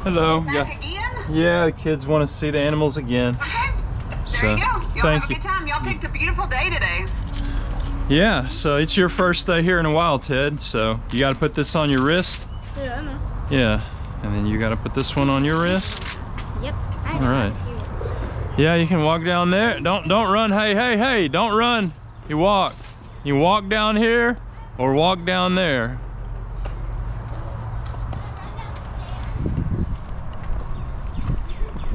Hello. Back again? Yeah, the kids want to see the animals again. Okay. So, There you go. Y'all thank have a you. good time. Y'all picked a beautiful day today. Yeah, so it's your first day here in a while, Ted. So you got to put this on your wrist. Yeah, I know. Yeah, and then you got to put this one on your wrist. Yep. All right. Yeah, you can walk down there. Don't run. Hey, don't run. You walk. You walk down here or walk down there.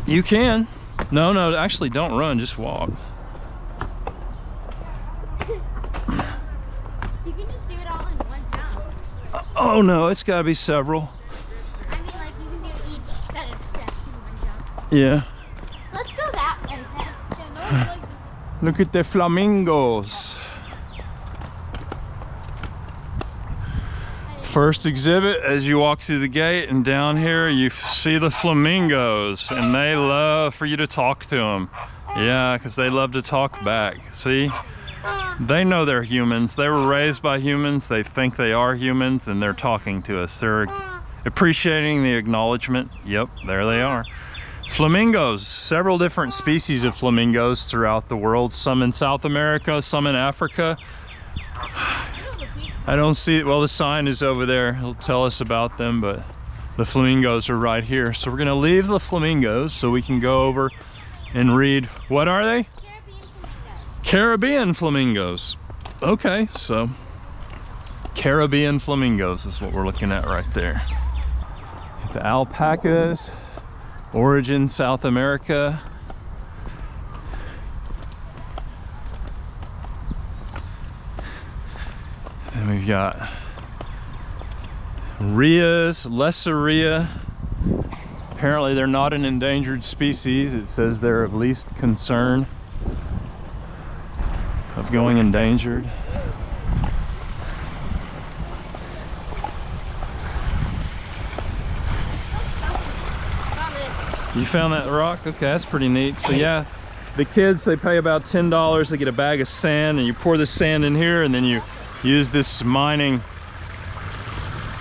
You can. No, actually don't run, just walk. You can just do it all in one jump. Oh no, it's gotta be several. I mean, like, you can do each set of steps in one jump. Yeah. Let's go that way, Seth. Yeah, no one likes Look at the flamingos. First exhibit, as you walk through the gate and down here, you see the flamingos, and they love for you to talk to them. Yeah, because they love to talk back. See? They know they're humans. They were raised by humans. They think they are humans, and they're talking to us. They're appreciating the acknowledgement. Yep, there they are. Flamingos, several different species of flamingos throughout the world. Some in South America, some in Africa. I don't see it. Well, the sign is over there. It'll tell us about them, but the flamingos are right here. So we're gonna leave the flamingos so we can go over and read. What are they? Caribbean flamingos. Okay, so Caribbean flamingos is what we're looking at right there. The alpacas, origin South America. And we've got rheas, lesser rhea. Apparently they're not an endangered species. It says they're of least concern of going endangered. You found that rock? Okay, that's pretty neat. So yeah, the kids, they pay about $10. They get a bag of sand, and you pour the sand in here, and then you use this mining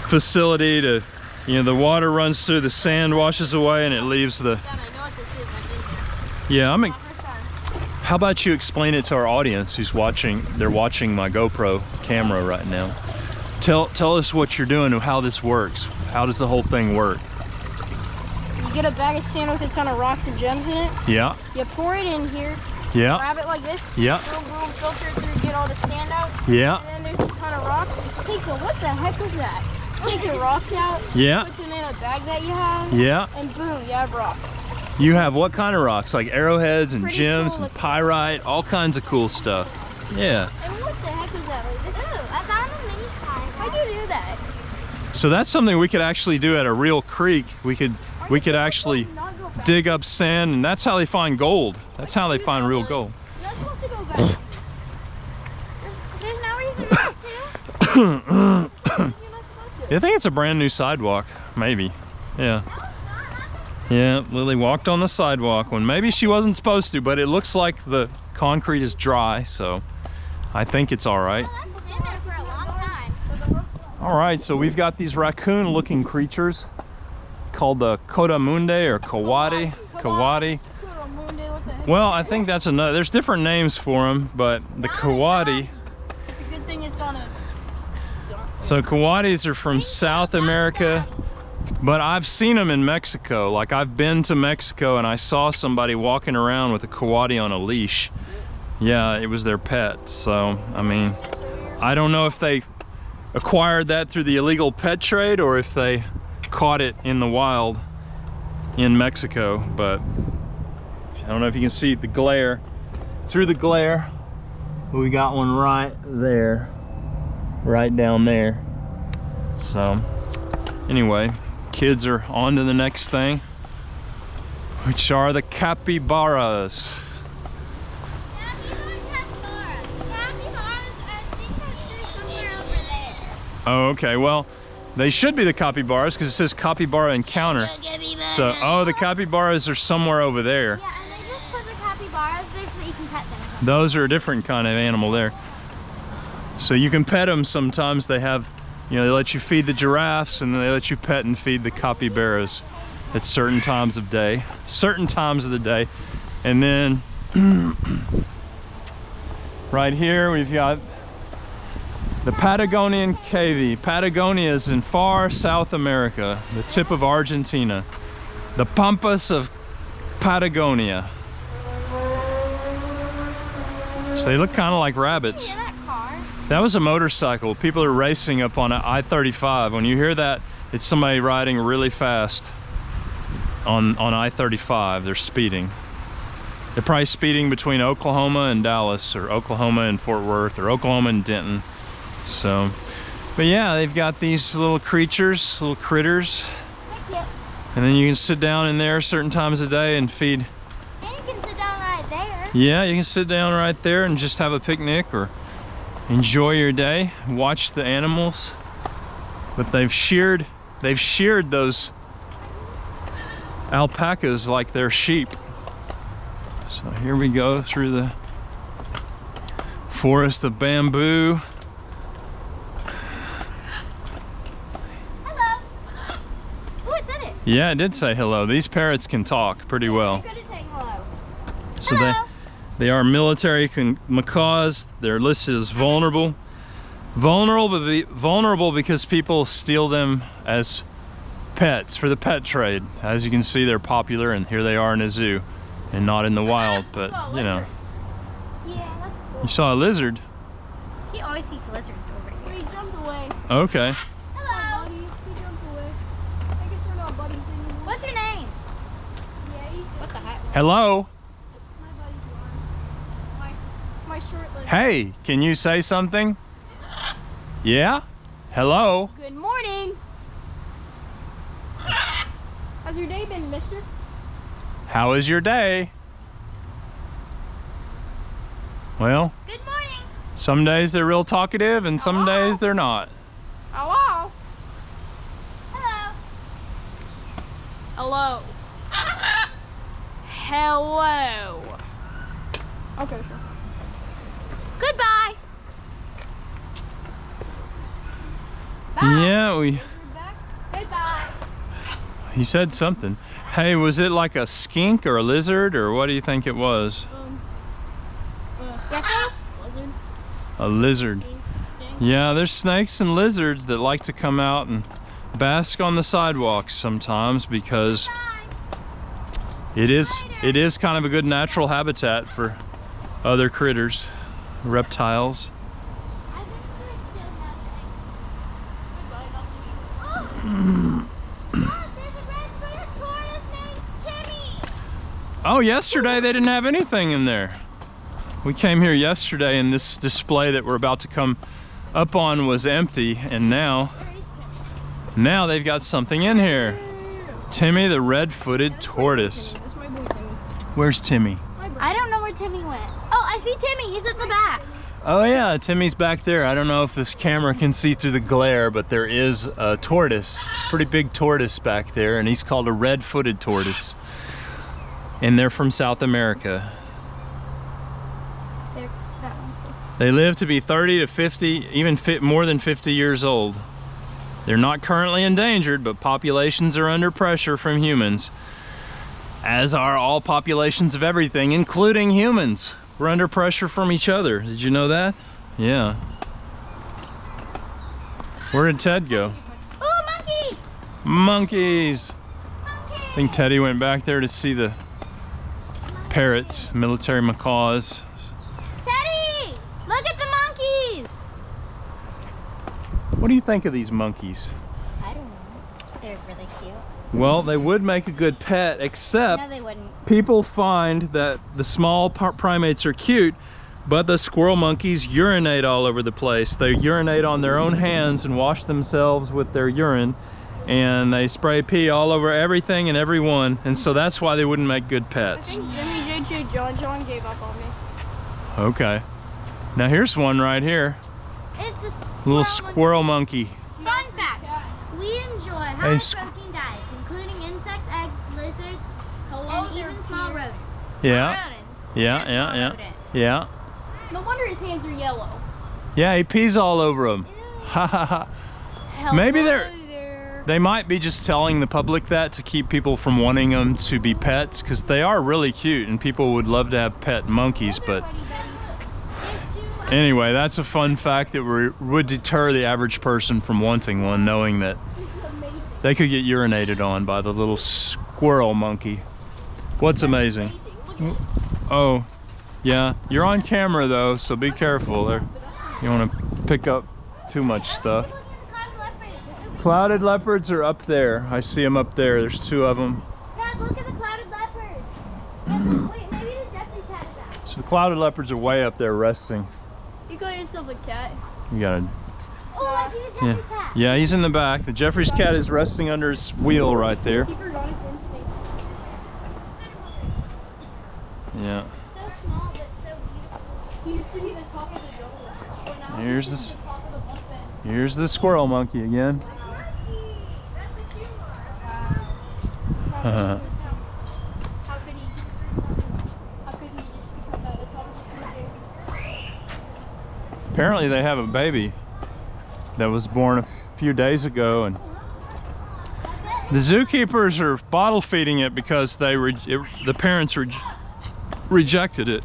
facility to, you know, the water runs through, the sand washes away, and it leaves the... Dad, I know what this is. I've been here. Yeah, First time. how about you explain it to our audience who's watching? They're watching my GoPro camera right now. Tell us what you're doing and how this works. How does the whole thing work? You get a bag of sand with a ton of rocks and gems in it. Yeah, You pour it in here, yeah, grab it like this. yeah, Boom, boom, filter it through, get all the sand out. yeah, And then there's a ton of rocks. Take the, what the heck was that? Take the rocks out, yeah, put them in a bag that you have, yeah. and boom, you have rocks. You have what kind of rocks? Like arrowheads and Pretty gems cool and looking. pyrite, all kinds of cool stuff. Yeah. And what the heck was that? Like this? Ooh, I found a mini How'd pie. you do that? So that's something we could actually do at a real creek. We could actually dig up sand, and that's how they find gold. That's how they find real gold. You're not supposed to go back. There's no reason not to. You're not supposed to. I think it's a brand new sidewalk, maybe. Yeah. Yeah, Lily walked on the sidewalk when maybe she wasn't supposed to, but it looks like the concrete is dry, so I think it's all right. That's been there for a long time. All right, so we've got these raccoon-looking creatures called the Kodamunde or Kawadi. Kawadi. Well, I think that's another. There's different names for them, but the Kawadi. It's a good thing it's on a... So Kawadis are from South America, but I've seen them in Mexico. Like, I've been to Mexico and I saw somebody walking around with a Kawadi on a leash. Yeah, it was their pet. So, I mean, I don't know if they acquired that through the illegal pet trade or if they caught it in the wild in Mexico, but I don't know if you can see the glare. Through the glare, we got one right there, right down there. So anyway, kids are on to the next thing, which are the capybaras. Yeah, these are capybaras. Capybaras, I think they're somewhere over there. Oh, okay, well, they should be the capybaras because it says capybara encounter. So, oh, the capybaras are somewhere over there. Yeah, and they just put the capybaras there so that you can pet them. Those are a different kind of animal there. So you can pet them sometimes. They have, you know, they let you feed the giraffes and they let you pet and feed the capybaras. at certain times of day, certain times of the day. And then right here we've got the Patagonian cavy. Patagonia is in far South America, the tip of Argentina. The Pampas of Patagonia. So they look kind of like rabbits. Yeah, that car. That was a motorcycle. People are racing up on I-35. When you hear that, it's somebody riding really fast on I-35. They're speeding. They're probably speeding between Oklahoma and Dallas, or Oklahoma and Fort Worth, or Oklahoma and Denton. So, but yeah, they've got these little creatures, little critters. Yep. And then you can sit down in there certain times of day and feed. And you can sit down right there. Yeah, you can sit down right there and just have a picnic or enjoy your day, watch the animals. But they've sheared those alpacas like they're sheep. So here we go through the forest of bamboo. Hello. Oh, it said it. Yeah, it did say hello. These parrots can talk pretty well. They're good at saying hello. So Hello. they are military macaws. They're listed as vulnerable. Vulnerable because people steal them as pets for the pet trade. As you can see, they're popular, and here they are in a zoo and not in the wild, but you know. Yeah, that's cool. You saw a lizard. He always sees lizards over Well, here. he jumped away. Okay. Hello. Buddy, he jumped away. I guess we're not buddies anymore. What's your name? Yeah, he's What the heck? Hello. my buddy's one. My short-lived. Hey, can you say something? Yeah? Hello? Good morning. How's your day been, mister? How is your day? Well, Good morning. some days they're real talkative and some days they're not. Hello. Hello. Hello. Hello. Okay, sure. Goodbye. Yeah, You're back? Goodbye. he said something. Hey, was it like a skink or a lizard, or what do you think it was? Gecko? Lizard. A lizard. Stink. Yeah, there's snakes and lizards that like to come out and bask on the sidewalks sometimes because it is kind of a good natural habitat for other critters, reptiles. I think they're still happening. Oh, there's a red-footed tortoise named Timmy. Oh, yesterday they didn't have anything in there. We came here yesterday and this display that we're about to come up on was empty, and now Where is Timmy? they've got something in here. Timmy the red-footed tortoise. That's my boy Timmy. Where's Timmy? I don't know where Timmy went. Oh, I see Timmy. He's at the back. Oh yeah, Timmy's back there. I don't know if this camera can see through the glare, but there is a tortoise, pretty big tortoise back there, and he's called a red-footed tortoise. And they're from South America. That one's cool. They live to be 30 to 50, even more than 50 years old. They're not currently endangered, but populations are under pressure from humans, as are all populations of everything, including humans. We're under pressure from each other. Did you know that? Yeah. Where did Ted go? Oh, monkeys! Monkeys! Monkeys! I think Teddy went back there to see the parrots, military macaws. Teddy! Look at the monkeys! What do you think of these monkeys? I don't know. They're really cute. Well, they would make a good pet, except No, they wouldn't. people find that the small primates are cute, but the squirrel monkeys urinate all over the place. They urinate on their own hands and wash themselves with their urine, and they spray pee all over everything and everyone, and so that's why they wouldn't make good I pets. think Jimmy, JJ, John gave up on me. Okay. Now here's one right here. It's a Little squirrel monkey. Fun fact. We enjoy high protein diets, including insects, eggs, lizards, and even small rodents. Yeah. Rodents. Yeah, Small yeah, yeah. rodent. Yeah. No wonder his hands are yellow. Yeah, he pees all over them. Ha ha ha. Maybe they're- Hello there. they might be just telling the public that to keep people from wanting them to be pets, because they are really cute and people would love to have pet monkeys. But anyway, that's a fun fact that would deter the average person from wanting one, knowing that they could get urinated on by the little squirrel monkey. What's amazing? Oh, yeah, you're on camera though, so be careful there. You want to pick up too much stuff. Clouded leopards are up there. I see them up there. There's 2 of them. Dad, look at the clouded leopard. Wait, maybe the Jeffrey cat is out. So the clouded leopards are way up there resting. You got yourself a cat. You gotta. Oh, I see the Jeffrey cat. Yeah, he's in the back. The Jeffrey's cat is resting under his wheel right there. He forgot his instinct. Yeah. So small, but so beautiful. He used to be the top of the jungle. But now Here's he's this. the top of the bunk bed. Here's the squirrel monkey again. How could he just become at the top of the jungle? Apparently they have a baby that was born a few days ago, and the zookeepers are bottle feeding it because the parents rejected it.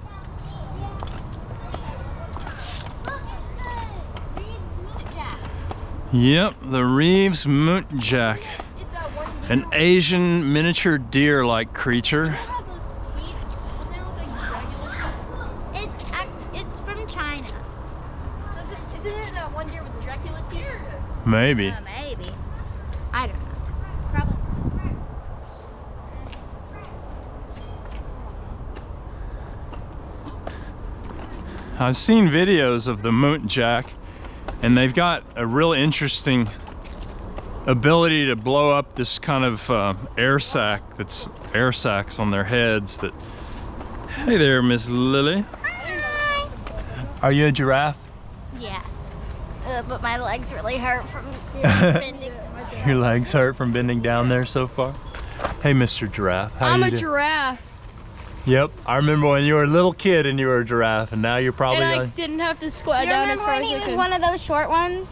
Yep, the Reeves Mootjack, an Asian miniature deer-like creature. It's from China. Isn't it that one deer with Dracula teeth? Maybe. Maybe. I don't know. Probably. I've seen videos of the Mootjack, and they've got a real interesting ability to blow up this kind of air sacs on their heads. That. Hey there, Miss Lily. Hi. Are you a giraffe? Yeah. But my legs really hurt from bending. Your legs hurt from bending down there so far? Hey, Mr. Giraffe. How I'm you a doing? giraffe. Yep, I remember when you were a little kid and you were a giraffe, and now you're probably And I young. didn't have to squat You down as remember far when as he I was could. one of those short ones?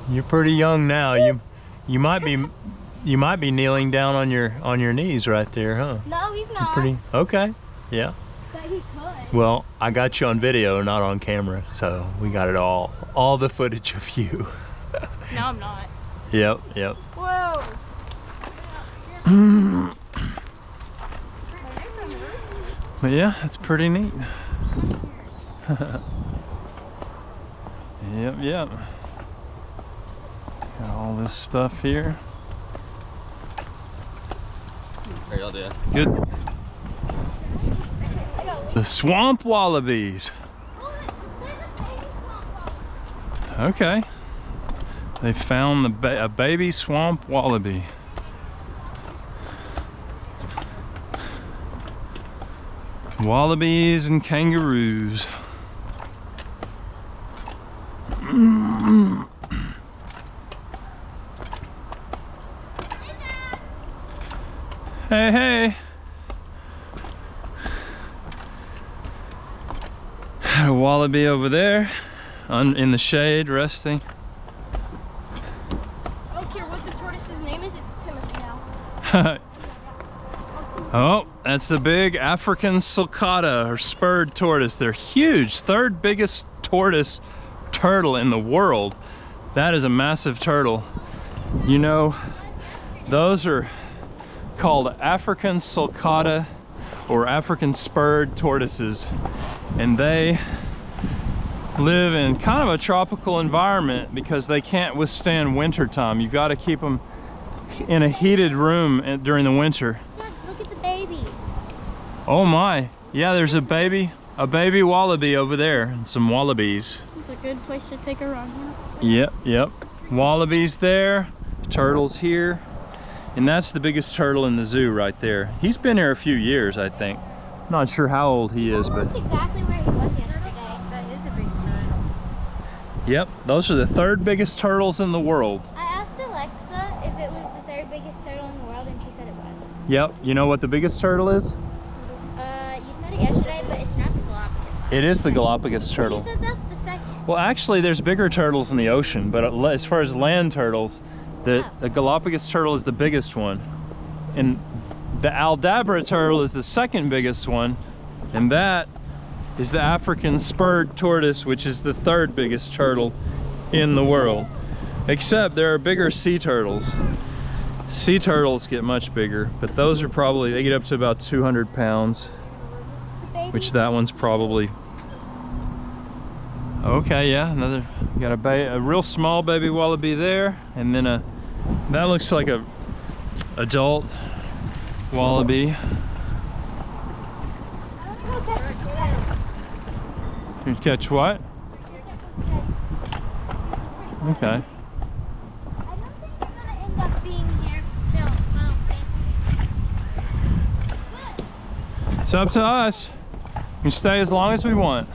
You're pretty young now. You might be kneeling down on your knees right there, huh? No, he's not. Pretty okay. Yeah. But he could. Well, I got you on video, not on camera, so we got it all the footage of you. No, I'm not. Yep. Whoa. But yeah, it's pretty neat. Yep. Got all this stuff here. How y'all doing? Good. The swamp wallabies. Okay. They found a baby swamp wallaby. Wallabies and kangaroos. Hey. A wallaby over there in the shade resting. I don't care what the tortoise's name is, it's Timothy now. Oh, that's a big African sulcata or spurred tortoise. They're huge, 3rd biggest turtle in the world. That is a massive turtle. You know, those are called African sulcata or African spurred tortoises, and they live in kind of a tropical environment because they can't withstand winter time. You've got to keep them in a heated room during the winter. Dad, look at the babies. Oh my, yeah, there's a baby wallaby over there and some wallabies. It's a good place to take a run. Huh? Yep. Wallabies there, turtles here. And that's the biggest turtle in the zoo right there. He's been here a few years, I think. Not sure how old he is, but That's exactly where he was yesterday. That is a big turtle. yep, those are the 3rd biggest turtles in the world. I asked Alexa if it was the 3rd biggest turtle in the world, and she said it was. Yep, you know what the biggest turtle is? You said it yesterday, but it's not the Galapagos one. It is the Galapagos You turtle. said that's the 2nd. Well, actually, there's bigger turtles in the ocean, but as far as land turtles, The Galapagos turtle is the biggest one. And the Aldabra turtle is the second biggest one. And that is the African spurred tortoise, which is the third biggest turtle in the world. Except there are bigger sea turtles. Sea turtles get much bigger, but those are probably, they get up to about 200 pounds. Which that one's probably, okay, yeah, another, you got a real small baby wallaby there, and then that looks like a adult wallaby. You catch what? Okay. I don't think it's gonna end up being here till It's up to us. We can stay as long as we want.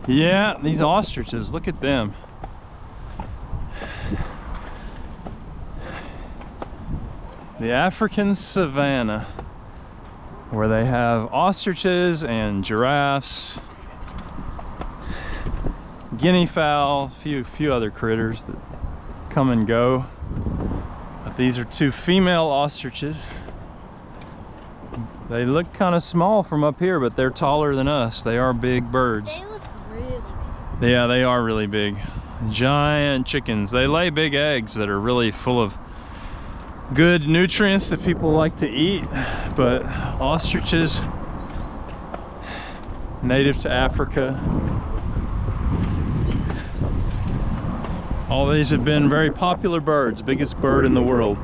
Yeah, these ostriches, look at them. The African savanna, where they have ostriches and giraffes, guinea fowl, few other critters that come and go. But these are two female ostriches. They look kind of small from up here, but they're taller than us. They are big birds. They look really big. Yeah, they are really big. Giant chickens. They lay big eggs that are really full of good nutrients that people like to eat. But ostriches, native to Africa, all these have been very popular birds, biggest bird in the world.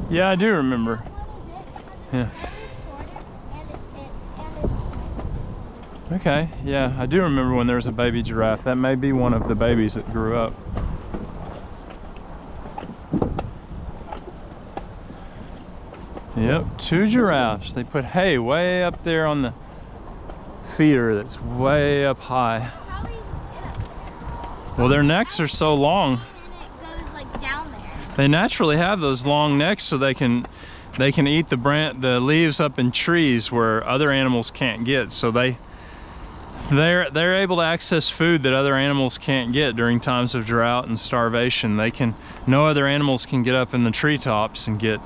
Yeah, I do remember. Yeah. Okay, yeah, I do remember when there was a baby giraffe. That may be one of the babies that grew up. Yep, 2 giraffes. They put hay way up there on the feeder that's way up high. Well, their necks are so long. They naturally have those long necks so they can eat the leaves up in trees where other animals can't get. So they're able to access food that other animals can't get during times of drought and starvation. No other animals can get up in the treetops and get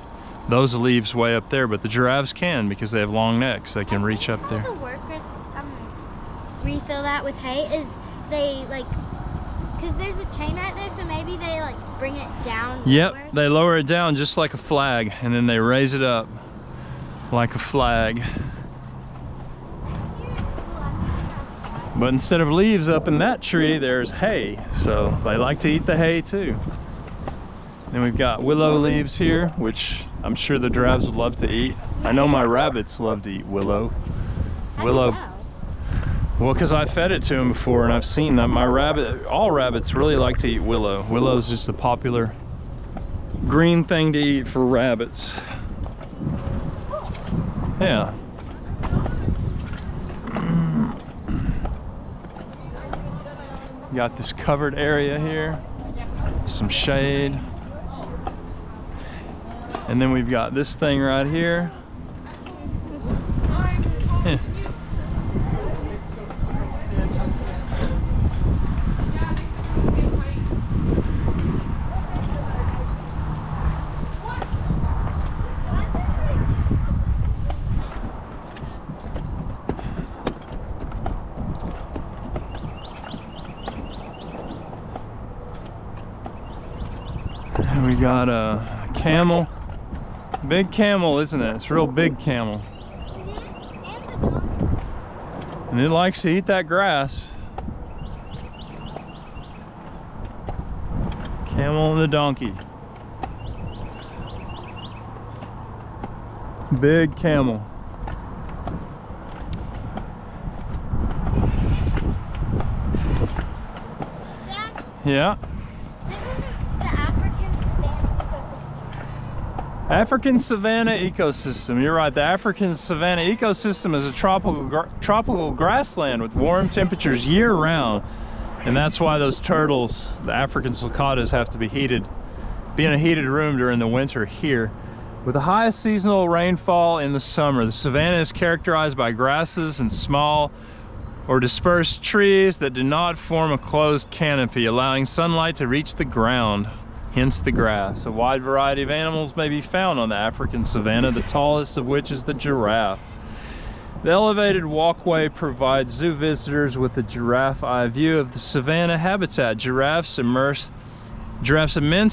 those leaves way up there, but the giraffes can because they have long necks. They can reach up there. The workers refill that with hay is they because there's a chain right there, so maybe they bring it down. Yep, lower. they lower it down just like a flag, and then they raise it up like a flag. But instead of leaves up in that tree, there's hay, so they like to eat the hay too. Then we've got willow leaves here, which I'm sure the giraffes would love to eat. I know my rabbits love to eat willow. Well, because I fed it to them before and I've seen that all rabbits really like to eat willow. Willow is just a popular green thing to eat for rabbits. Yeah. Got this covered area here, some shade. And then we've got this thing right here. Yeah. We got a camel. Big camel, isn't it? It's a real big camel. And it likes to eat that grass. Camel and the donkey. Big camel. Dad, Yeah. this isn't the African savanna ecosystem. African savanna ecosystem. You're right. The African savanna ecosystem is a tropical grassland with warm temperatures year-round, and that's why those turtles, the African sulcatas, have to be in a heated room during the winter here. With the highest seasonal rainfall in the summer, the savanna is characterized by grasses and small or dispersed trees that do not form a closed canopy, allowing sunlight to reach the ground. Hence the grass. A wide variety of animals may be found on the African savanna, the tallest of which is the giraffe. The elevated walkway provides zoo visitors with a giraffe eye view of the savanna habitat. Giraffes' immense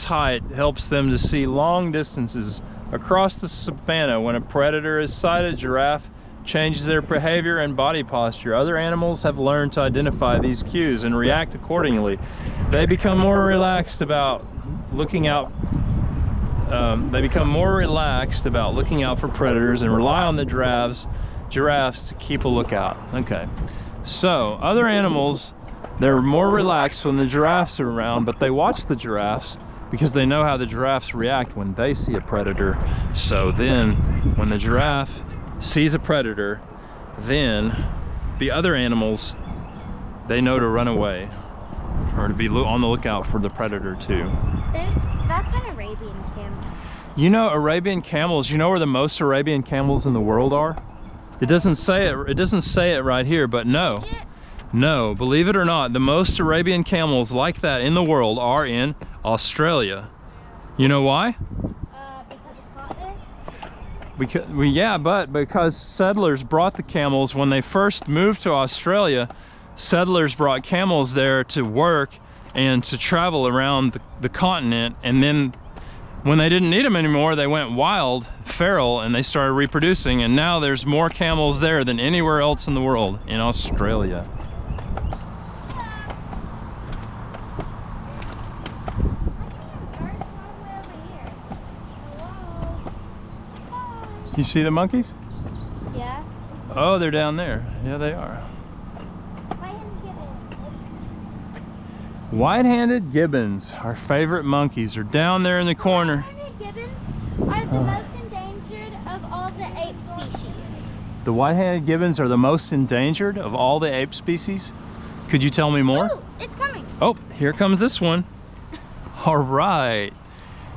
height helps them to see long distances across the savanna. When a predator is sighted, giraffe changes their behavior and body posture. Other animals have learned to identify these cues and react accordingly. They become more relaxed about looking out for predators and rely on the giraffes to keep a lookout. Okay, so other animals, they're more relaxed when the giraffes are around, but they watch the giraffes because they know how the giraffes react when they see a predator. So then when the giraffe sees a predator, then the other animals, they know to run away or to be on the lookout for the predator too. That's an Arabian camel. You know, Arabian camels, you know where the most Arabian camels in the world are? It doesn't say it right here, but no. No, believe it or not, the most Arabian camels like that in the world are in Australia. You know why? Because it's hot there? Because settlers brought the camels when they first moved to Australia. Settlers brought camels there to work and to travel around the continent, and then when they didn't need them anymore, they went wild, feral, and they started reproducing, and now there's more camels there than anywhere else in the world, in Australia. You see the monkeys? Yeah. Oh, they're down there. Yeah, they are. White-handed gibbons, our favorite monkeys, are down there in the corner. White-handed gibbons are the most endangered of all the ape species. The white-handed gibbons are the most endangered of all the ape species? Could you tell me more? Oh, it's coming. Oh, here comes this one. All right.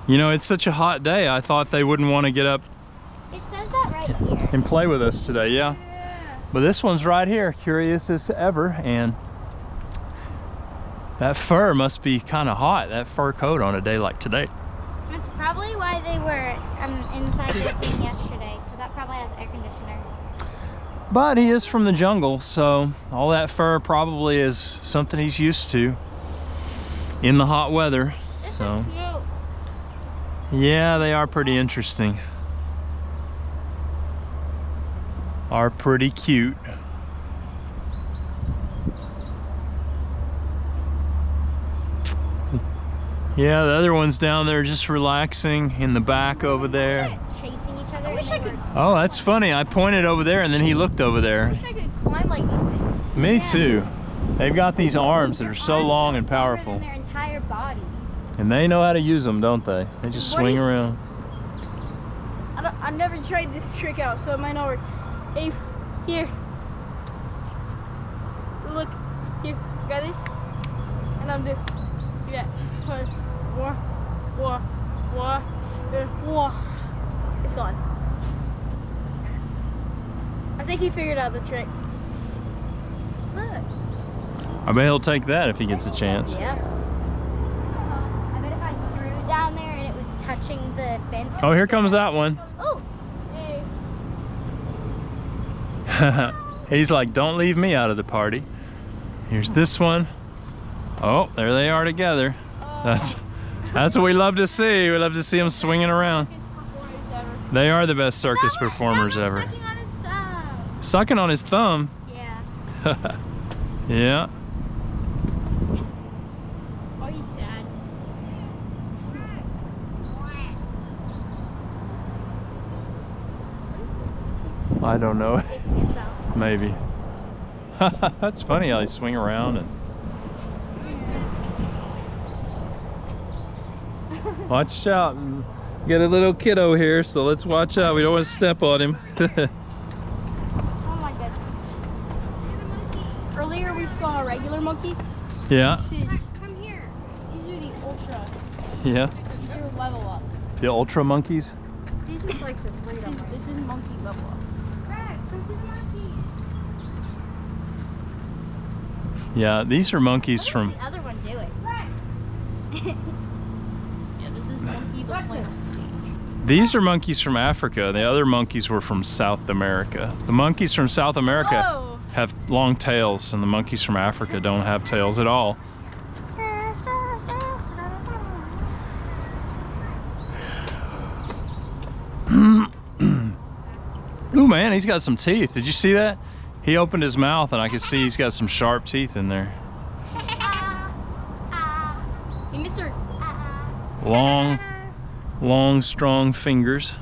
You know, it's such a hot day, I thought they wouldn't want to get up It says that right here. and play with us today, yeah? But this one's right here, curious as ever, and that fur must be kind of hot, that fur coat on a day like today. That's probably why they were inside the thing yesterday, because that probably has air conditioner. But he is from the jungle, so all that fur probably is something he's used to in the hot weather. So Cute. yeah, they are pretty interesting. Are pretty cute. Yeah, the other one's down there just relaxing in the back over there. Chasing each other. I wish I could. Oh, that's funny. I pointed over there and then he looked over I there. wish I could climb like these things. Me too. They've got these arms that are so long and powerful. Their entire body. And they know how to use them, don't they? They just What do swing you- around. I never tried this trick out, so it might not work. Hey, here. Look, here. You got this? And I'm doing. Yeah. It's gone. I think he figured out the trick. Look. I bet he'll take that if he gets a chance. Yep. I bet if I threw it down there and it was touching the fence. Oh, here comes that one. Oh. Hey. He's like, don't leave me out of the party. Here's this one. Oh, there they are together. That's what we love to see. We love to see them swinging around. Biggest performers ever. They are the best circus performers ever. Sucking on his thumb. Sucking on his thumb. Yeah. Yeah. Oh, he's sad. I don't know. I think so. Maybe. That's funny how they swing around and. Watch out. Got a little kiddo here, so let's watch out. We don't want to step on him. Oh my goodness. Earlier we saw a regular monkey. Yeah. This is. Come here. These are the ultra. Yeah. These are level up. The ultra monkeys. He just likes his This freedom. is monkey level up. Yeah, these are monkeys What from. is the other one doing? Yeah, this is monkey the flame stage. These are monkeys from Africa. The other monkeys were from South America. The monkeys from South America Oh. have long tails, and the monkeys from Africa don't have tails at all. Ooh, man, he's got some teeth. Did you see that? He opened his mouth, and I could see he's got some sharp teeth in there. Hey, Mr. Long, long, strong fingers.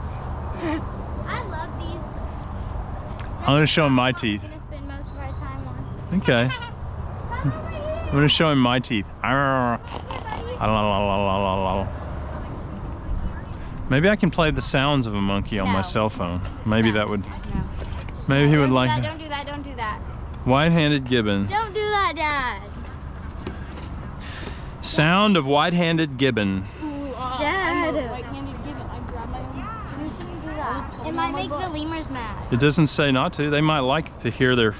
I love these. I'm gonna show him my teeth. I'm gonna spend most of our time on. Okay. I'm gonna show him my teeth. Maybe I can play the sounds of a monkey on my No. cell phone. Maybe that would. No. Maybe he would Don't do like that, that. don't do that, don't do that. White-handed gibbon. Don't do that, Dad. Sound of white-handed gibbon. Ooh, Dad. I'm a right-handed gibbon. I grab my own. You shouldn't do that. holding It might on my make the butt. lemurs mad. It doesn't say not to. They might like to hear their.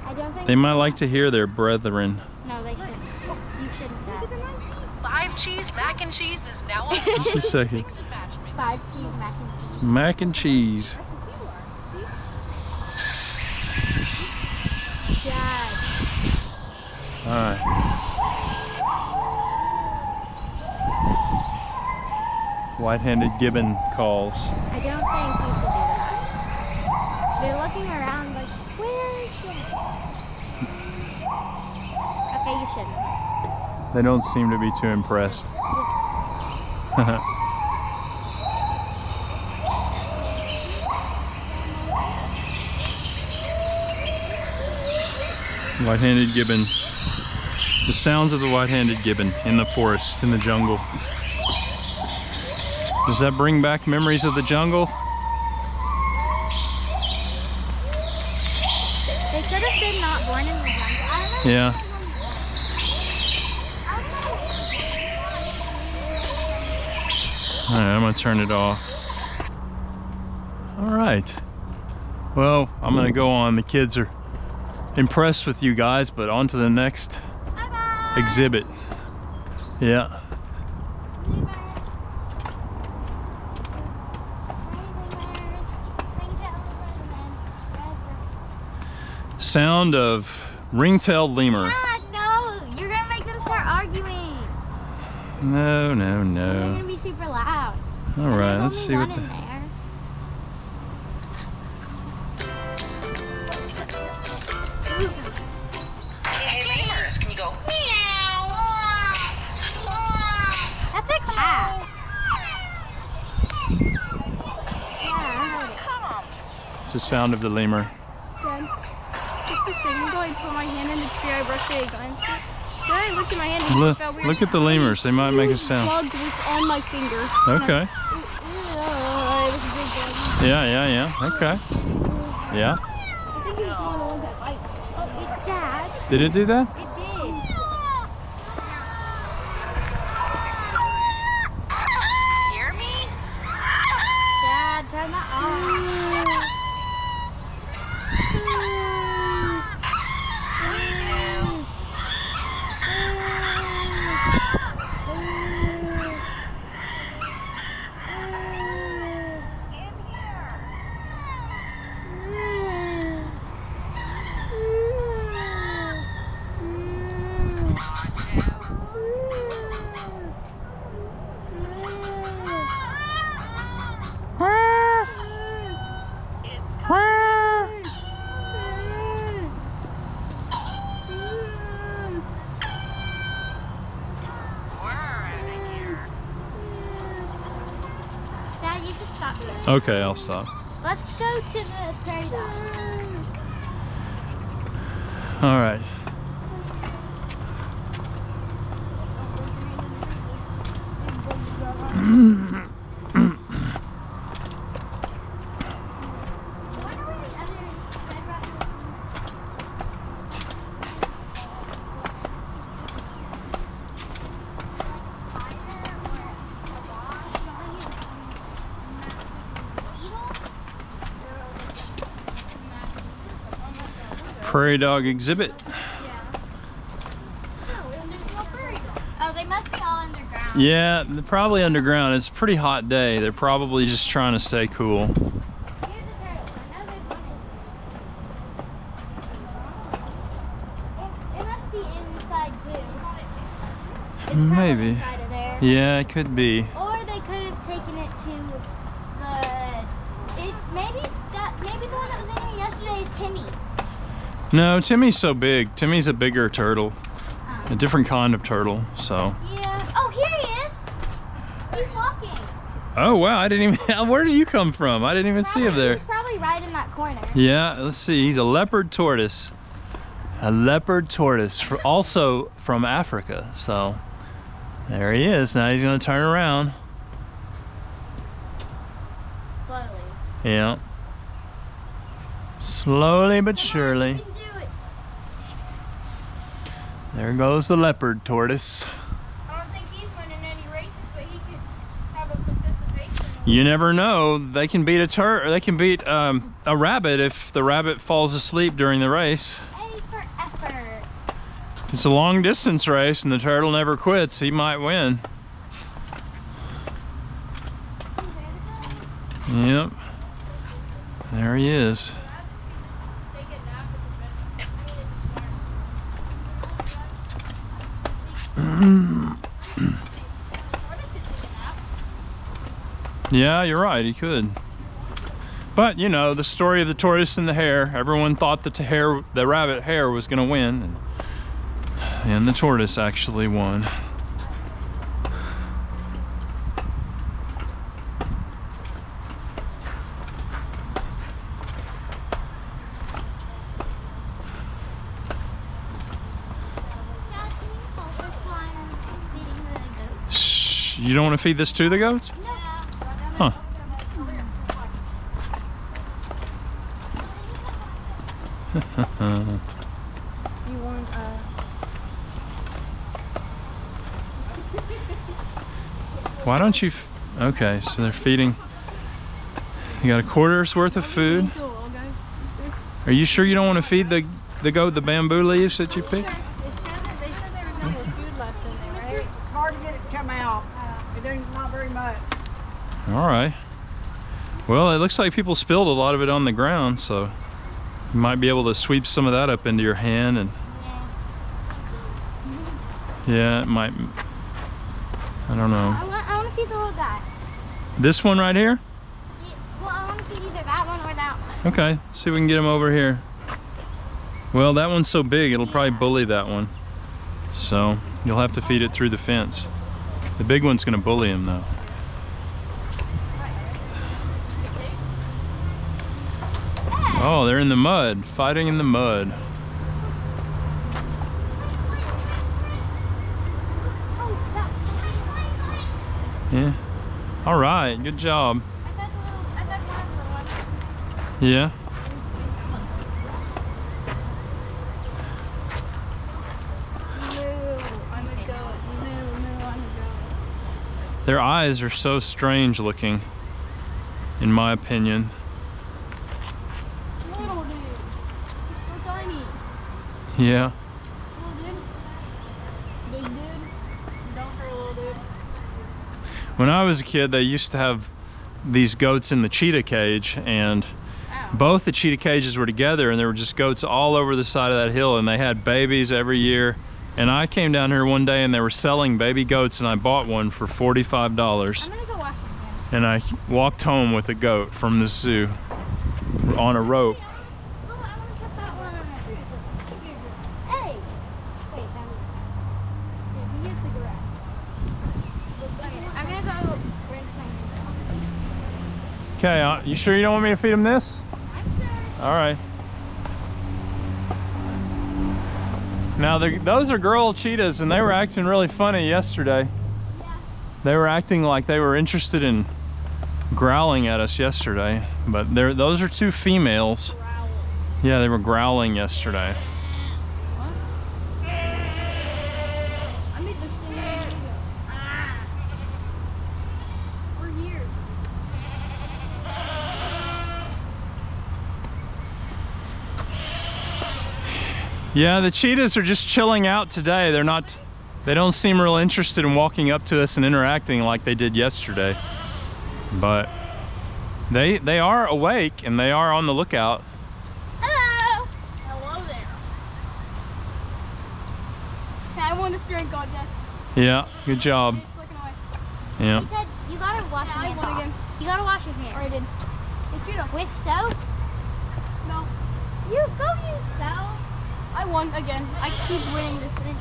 I don't think They might like to hear their brethren. No, they shouldn't. You shouldn't, Dad. 5 cheese mac and cheese is now on Just a second. mix and match menu. 5 cheese mac and cheese. Mac and cheese. Dad. All right. White-handed gibbon calls. I don't think you should do that. They're looking around like, where is it? Okay, you shouldn't. They don't seem to be too impressed. White-handed gibbon. The sounds of the white-handed gibbon in the forest, in the jungle. Does that bring back memories of the jungle? They could have been not born in the jungle. I don't know. Yeah. All right, I'm gonna turn it off. All right. Well, I'm gonna go on. The kids are impressed with you guys, but on to the next Bye-bye. exhibit. Yeah. Sound of ring-tailed lemur. Dad, no! You're gonna make them start arguing. No, no, They're no. gonna be super loud. All right, There's let's only see what one the. in there. Hey, lemurs, can you go meow? That's a cat. Yeah. Come on. It's the sound of the lemur. Dad, just a second ago, I put my hand in the tree, I brushed it against it. Then I looked at my hand and Look, it felt weird. look at the lemurs. They might make a Huge sound. bug was on my finger. Okay. It was a big bug. Yeah, yeah, yeah. Okay. Yeah. I think it was one of the ones that bite. Oh, it's Dad. Did it do that? It did. Hear me? Dad, turn that off. can stop here. Okay, I'll stop. Let's go to the prairie dog. All right. Prairie dog exhibit. Oh, they must be all underground. Yeah, they're probably underground. It's a pretty hot day. They're probably just trying to stay cool. Here's the turtles. I know they wanted. It must be inside too. It's probably Maybe. inside of there. Yeah, it could be. Or they could have taken it to maybe the one that was in here yesterday is Timmy. No, Timmy's so big. Timmy's a bigger turtle. A different kind of turtle, so. Yeah. Oh, here he is. He's walking. Oh, wow, I didn't even, where did you come from? I didn't even see him there. He's probably right in that corner. Yeah, let's see, he's a leopard tortoise. A leopard tortoise, also from Africa, so. There he is, now he's gonna turn around. Slowly. Yeah. Slowly but surely. You can do it. There goes the leopard tortoise. I don't think he's winning any races, but he could have a participation. You never know. They can beat a rabbit if the rabbit falls asleep during the race. A for effort. It's a long distance race and the turtle never quits. He might win. Yep. There he is. Take a nap at the bench. Tortoise could take a nap. Yeah, you're right. He could. But you know, the story of the tortoise and the hare. Everyone thought that the rabbit hare was going to win, and the tortoise actually won. Dad, can you hold this while I'm feeding the goats? Shh, you don't want to feed this to the goats? No. Huh. You want Why don't you? Okay, so they're feeding. You got a quarter's worth of food. Are you sure you don't want to feed the goat the bamboo leaves that you picked? They said there was no more food left in there, right? It's hard to get it to come out. There's not very much. All right. Well, it looks like people spilled a lot of it on the ground, so you might be able to sweep some of that up into your hand, and yeah, it might. I don't know. I want to feed the little guy. This one right here? Well, I want to feed either that one or that one. Okay, let's see if we can get him over here. Well, that one's so big, it'll probably bully that one. So you'll have to feed it through the fence. The big one's gonna bully him though. Oh, they're in the mud, fighting in the mud. Yeah. All right, good job. I fed one of the little ones. Yeah. Moo, I'm a goat. Moo, I'm a goat. Their eyes are so strange looking, in my opinion. Little dude. He's so tiny. Yeah. Little dude. Big dude. Don't hurt a little dude. When I was a kid, they used to have these goats in the cheetah cage, and both the cheetah cages were together, and there were just goats all over the side of that hill, and they had babies every year. And I came down here one day and they were selling baby goats, and I bought one for $45. I'm gonna go watch it again. And I walked home with a goat from the zoo on a rope. Oh, I want to put that one on. Hey! Wait, that was... He gets a cigarette. Okay, I'm gonna go rinse my hands. Okay, you sure you don't want me to feed him this? All right. Now, those are girl cheetahs, and they were acting really funny yesterday. Yeah. They were acting like they were interested in growling at us yesterday, but those are two females. Growl. Yeah, they were growling yesterday. What? I made the same video. We're here. Yeah, the cheetahs are just chilling out today. They don't seem real interested in walking up to us and interacting like they did yesterday. But they are awake and they are on the lookout. Hello. Hello there. Hey, I won the steering contest. Yeah, good job. It's looking away. Yeah. He said you gotta wash your I hands won off. again. You gotta wash your hands. Or I did. With judo. With soap? No. You go use soap. I won again. I keep winning this thing.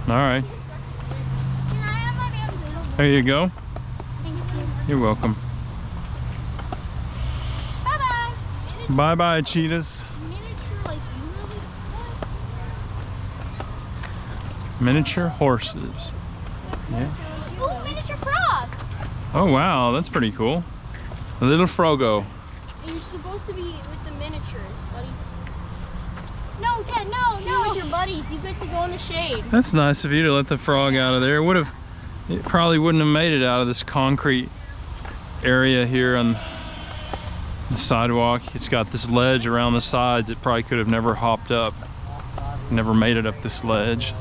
All right. Can I have my bamboo? There you go. Thank you. You're welcome. Bye-bye. Bye-bye, cheetahs. Miniature like you really Miniature horses. Yeah. Ooh, miniature frog. Oh, wow, that's pretty cool. A little frogo. And you're supposed to be with the miniatures, buddy. No, Ted, no, You're with your buddies. You get to go in the shade. That's nice of you to let the frog out of there. It probably wouldn't have made it out of this concrete area here on the sidewalk. It's got this ledge around the sides. It probably could have never hopped up, never made it up this ledge.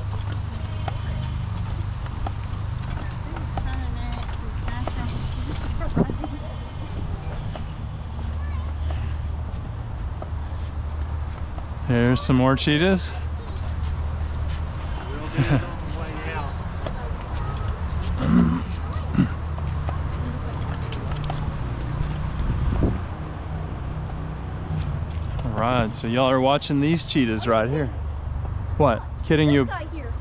There's some more cheetahs. All right, so y'all are watching these cheetahs right here. What? Kidding you? This guy here.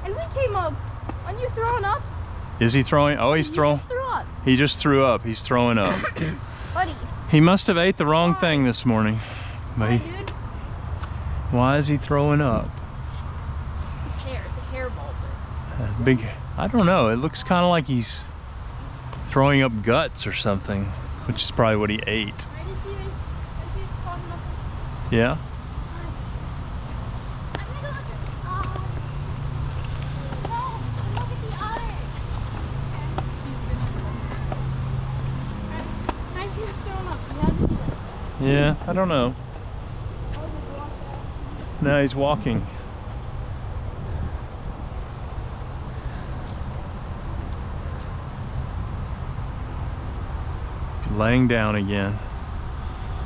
And we came up. Are you throwing up? Is he throwing? Oh, he's You throwing. just threw up. He just threw up. He's throwing up. Buddy. He must have ate the wrong thing this morning. But Dude. why is he throwing up? His hair. It's a hairball. Big. I don't know. It looks kind of like he's throwing up guts or something, which is probably what he ate. I just see his clogging up. Yeah. I'm gonna go look at, no, look at the otter. I see his throwing up. You have to do it. Yeah. I don't know. Now he's walking. He's laying down again.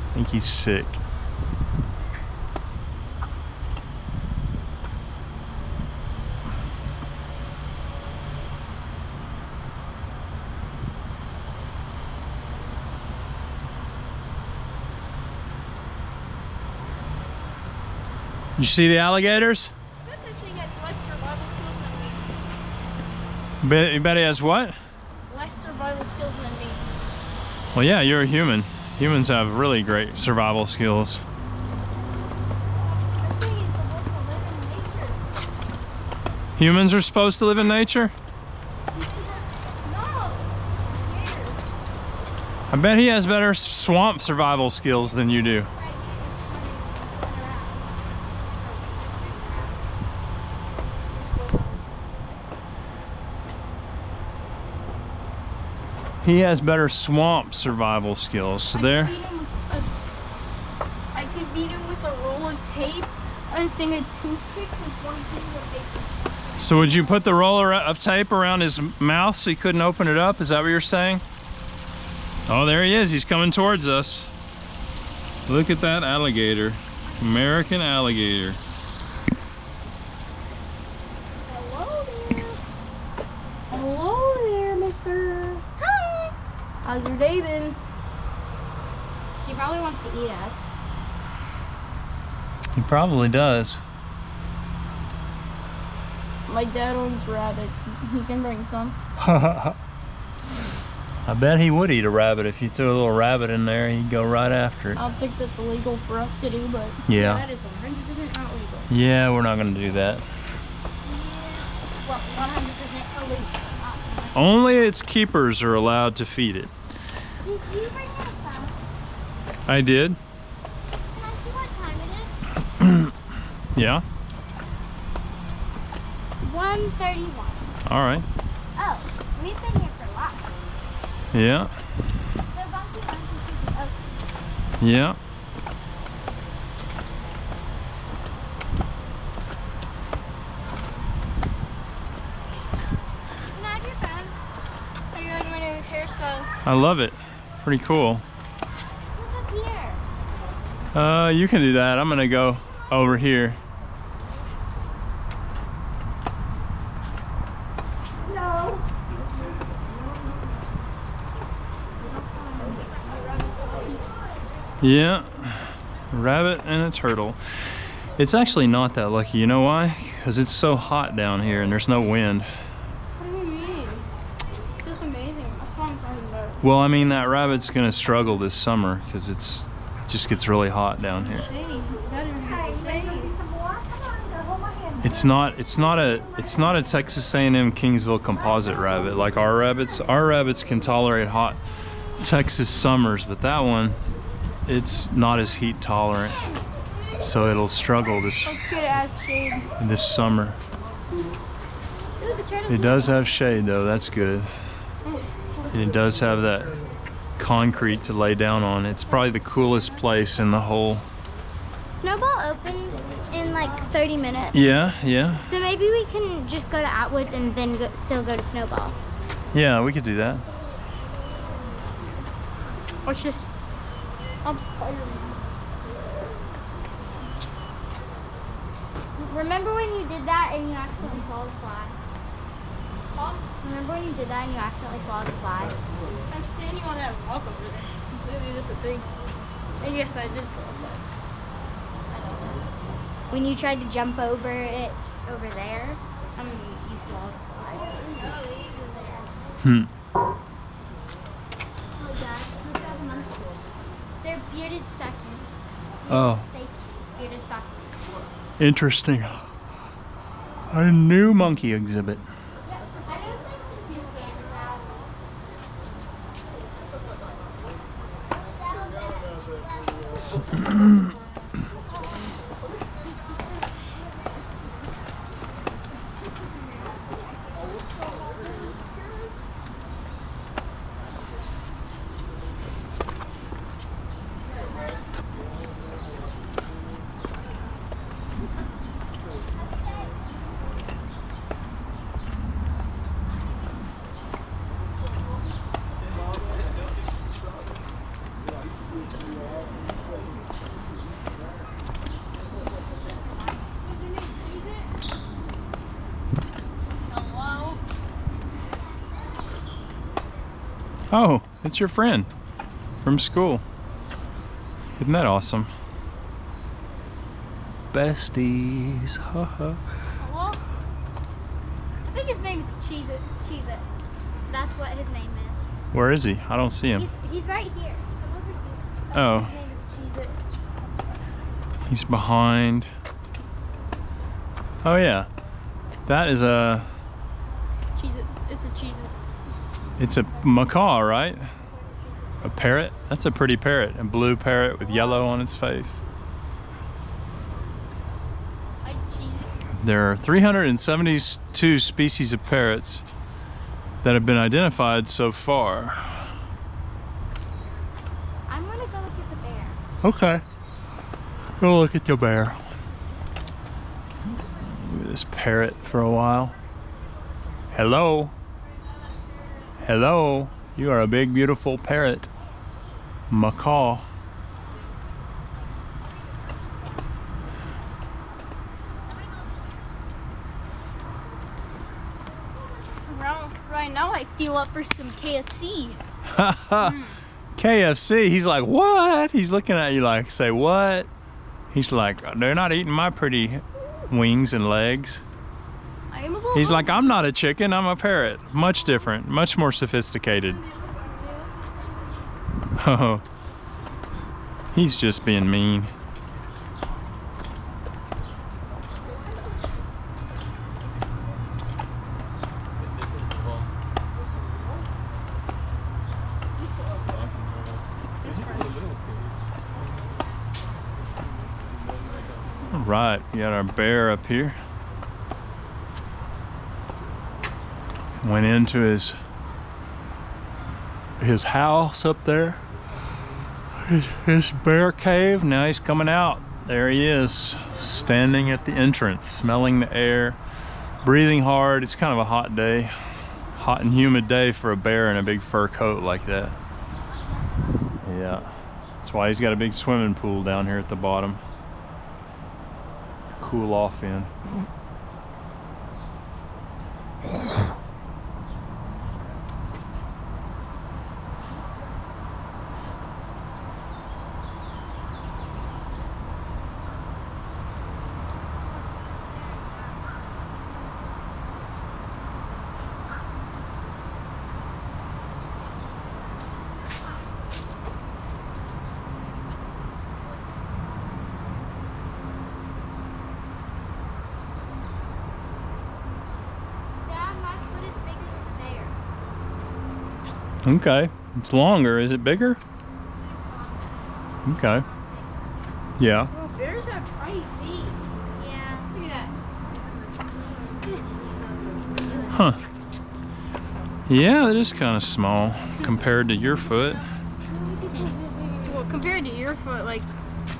I think he's sick. You see the alligators? I bet that thing has less survival skills than me. You bet he has what? Less survival skills than me. Well, yeah, you're a human. Humans have really great survival skills. That thing is supposed to live in nature. Humans are supposed to live in nature? No. I bet he has better swamp survival skills than you do. He has better swamp survival skills. So there. I could beat him with a roll of tape, a thing of toothpicks, and one piece of paper. So would you put the roller of tape around his mouth so he couldn't open it up? Is that what you're saying? Oh, there he is. He's coming towards us. Look at that alligator. American alligator. Hello there. Hello there, mister. Hi. How's your day been? He probably wants to eat us. He probably does. My dad owns rabbits. He can bring some. I bet he would eat a rabbit if you threw a little rabbit in there. He'd go right after it. I don't think that's illegal for us to do, but Yeah. That is 100% not legal. Yeah, we're not gonna do that. Well, 100% illegal. Only its keepers are allowed to feed it. Did you bring your phone? I did. Can I see what time it is? Yeah. 1:31. All right. Oh, we've been here for a lot. Yeah. So Bunky Bunky should be open. Yeah. Can I have your phone? are you on my new hairstyle? I love it. Pretty cool. What's up here? You can do that. I'm gonna go over here. No. Yeah. Rabbit and a turtle. It's actually not that lucky. You know why? Because it's so hot down here and there's no wind. What do you mean? It's amazing. That's what I'm talking about. Well, I mean, that rabbit's gonna struggle this summer because it just gets really hot down here. Hey, it's better. It's not a Texas A&M Kingsville composite rabbit like our rabbits. Our rabbits can tolerate hot Texas summers, but that one, it's not as heat tolerant, so it'll struggle Let's get ass shade. this summer. Ooh, the turtle's It does have shade though, that's good. And it does have that concrete to lay down on. It's probably the coolest place in the whole. Snowball opens in like 30 minutes. Yeah, yeah. So maybe we can just go to Atwoods and then still go to Snowball. Yeah, we could do that. Watch this. I'm Spider-Man. Remember when you did that and you accidentally swallowed a fly? Remember when you did that and you accidentally swallowed a fly? I'm standing on that rock over there. Completely different thing. And yes, I did swallow that. When you tried to jump over it over there, you swallowed a fly. Hmm. Oh gosh, they're bearded sucking. Oh, Bearded sucking. interesting. A new monkey exhibit. I don't think the two cans out. Oh, it's your friend from school. Isn't that awesome? Besties. Haha. Hello? I think his name is Cheez It. Cheez It. That's what his name is. Where is he? I don't see him. He's right here. Come over here. Oh, His name is Cheez It. he's behind. Oh yeah. That is a, Cheez It. It's a Cheez It. it's a macaw, right? A parrot? That's a pretty parrot. A blue parrot with yellow on its face. I Cheez It. There are 372 species of parrots that have been identified so far. I'm gonna go look at the bear. Okay. Go look at your bear. Look at this parrot for a while. Hello. Hello. You are a big, beautiful parrot. Macaw. Right now, I feel up for some KFC. KFC. He's like, what? He's looking at you like, say what? He's like, they're not eating my pretty wings and legs. I am a little He's like, hungry. I'm not a chicken, I'm a parrot. Much different, much more sophisticated. Oh, he's just being mean. All right, we got our bear up here. Went into his house up there. His bear cave. Now he's coming out. There he is, standing at the entrance, smelling the air, breathing hard. It's kind of a hot day, hot and humid day for a bear in a big fur coat like that. Yeah, that's why he's got a big swimming pool down here at the bottom. Cool off in. Okay, it's longer. Is it bigger? Okay. Yeah. Oh, bears have tiny feet. Yeah. Look at that. Huh. Yeah, that is kind of small compared to your foot. Well, compared to your foot, like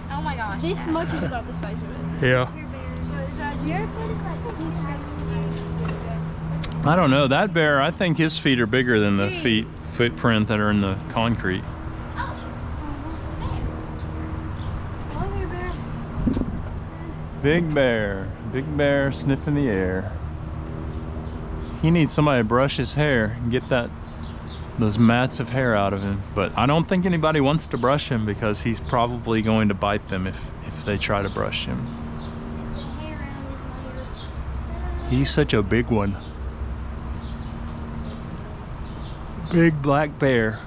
Oh my gosh. this much is about the size of it. Yeah. Your foot is like I don't know. That bear, I think his feet are bigger than the footprint that are in the concrete. Big bear sniffing the air. He needs somebody to brush his hair and get those mats of hair out of him. But I don't think anybody wants to brush him because he's probably going to bite them if they try to brush him. He's such a big one. Big black bear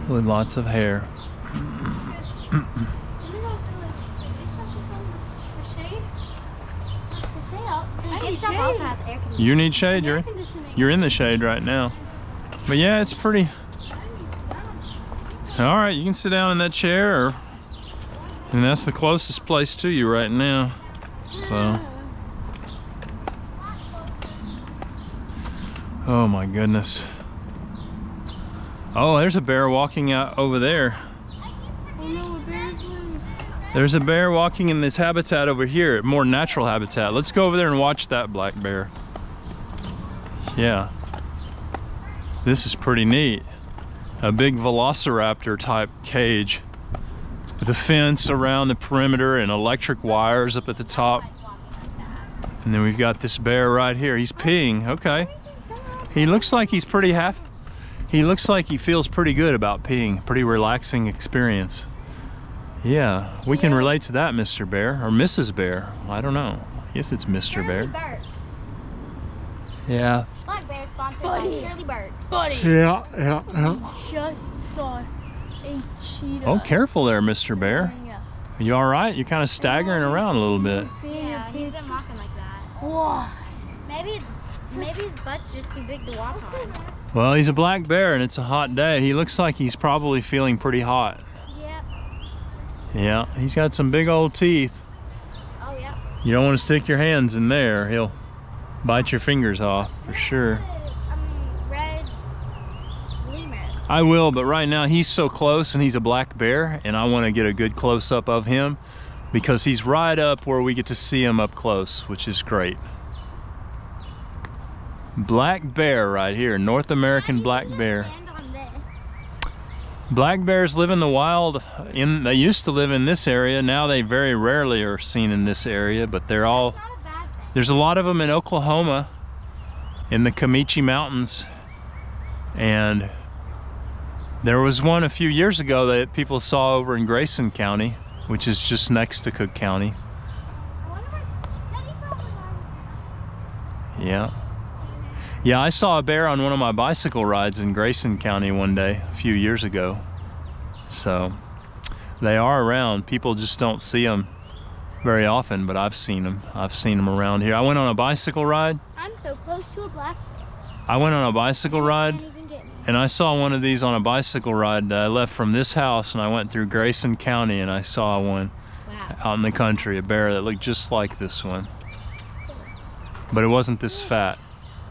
with lots of hair. You need shade. You're in the shade right now. But yeah, it's pretty. All right, you can sit down in that chair, and that's the closest place to you right now. So. Oh my goodness. Oh, there's a bear walking out over there. There's a bear walking in this habitat over here, more natural habitat. Let's go over there and watch that black bear. Yeah. This is pretty neat. A big velociraptor type cage with a fence around the perimeter and electric wires up at the top. And then we've got this bear right here. He's peeing. Okay. He looks like he's pretty happy. He looks like he feels pretty good about peeing. Pretty relaxing experience. Yeah, we can relate to that, Mr. Bear, or Mrs. Bear. I don't know. I guess it's Mr. Bear. Burks. Yeah. Black Bear sponsored by Shirley Burks. Buddy, Yeah. just saw a cheetah. Oh, careful there, Mr. Bear. Yeah. Are you all right? You're kind of staggering around a little bit. Yeah, he's been walking like that. Whoa. Maybe his butt's just too big to walk on. Well, he's a black bear and it's a hot day. He looks like he's probably feeling pretty hot. Yep. Yeah, he's got some big old teeth. Oh, yep. You don't want to stick your hands in there. He'll bite your fingers off for sure. Red lemurs. I will, but right now he's so close and he's a black bear and I want to get a good close-up of him because he's right up where we get to see him up close, which is great. Black bear right here, North American black bear. Black bears live in the wild. They used to live in this area. Now they very rarely are seen in this area, but they're all. There's a lot of them in Oklahoma, in the Comanche Mountains, and there was one a few years ago that people saw over in Grayson County, which is just next to Cook County. Yeah, I saw a bear on one of my bicycle rides in Grayson County one day a few years ago. So they are around. People just don't see them very often, but I've seen them. I've seen them around here. I went on a bicycle ride. I'm so close to a black bear. I went on a bicycle ride, Can't even get me. and I saw one of these on a bicycle ride that I left from this house, and I went through Grayson County, and I saw one Wow. out in the country, a bear that looked just like this one. But it wasn't this fat.